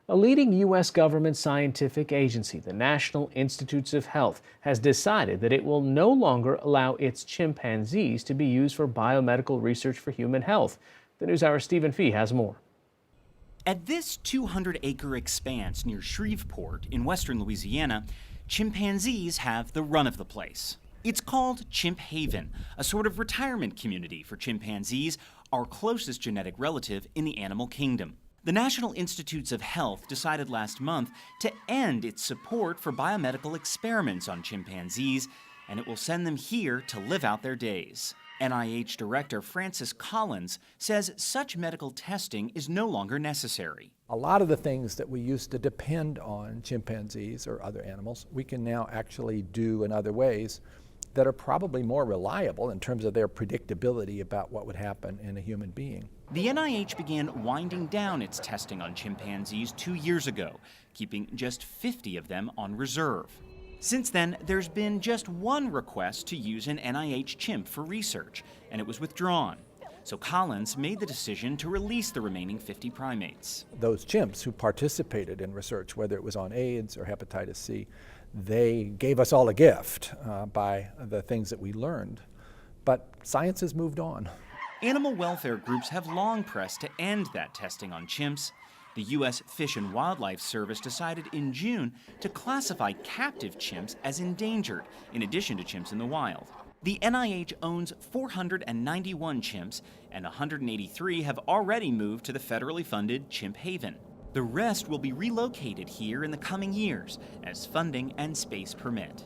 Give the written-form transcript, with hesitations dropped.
A leading U.S. government scientific agency, the National Institutes of Health, has decided that it will no longer allow its chimpanzees to be used for biomedical research for human health. The NewsHour's Stephen Fee has more. At this 200-acre expanse near Shreveport in western Louisiana, chimpanzees have the run of the place. It's called Chimp Haven, a sort of retirement community for chimpanzees, our closest genetic relative in the animal kingdom. The National Institutes of Health decided last month to end its support for biomedical experiments on chimpanzees, and it will send them here to live out their days. NIH Director Francis Collins says such medical testing is no longer necessary. A lot of the things that we used to depend on chimpanzees or other animals, we can now actually do in other ways that are probably more reliable in terms of their predictability about what would happen in a human being. The NIH began winding down its testing on chimpanzees 2 years ago, keeping just 50 of them on reserve. Since then, there's been just one request to use an NIH chimp for research, and it was withdrawn. So Collins made the decision to release the remaining 50 primates. Those chimps who participated in research, whether it was on AIDS or hepatitis C, they gave us all a gift by the things that we learned. But science has moved on. Animal welfare groups have long pressed to end that testing on chimps. The U.S. Fish and Wildlife Service decided in June to classify captive chimps as endangered, in addition to chimps in the wild. The NIH owns 491 chimps, and 183 have already moved to the federally funded Chimp Haven. The rest will be relocated here in the coming years as funding and space permit.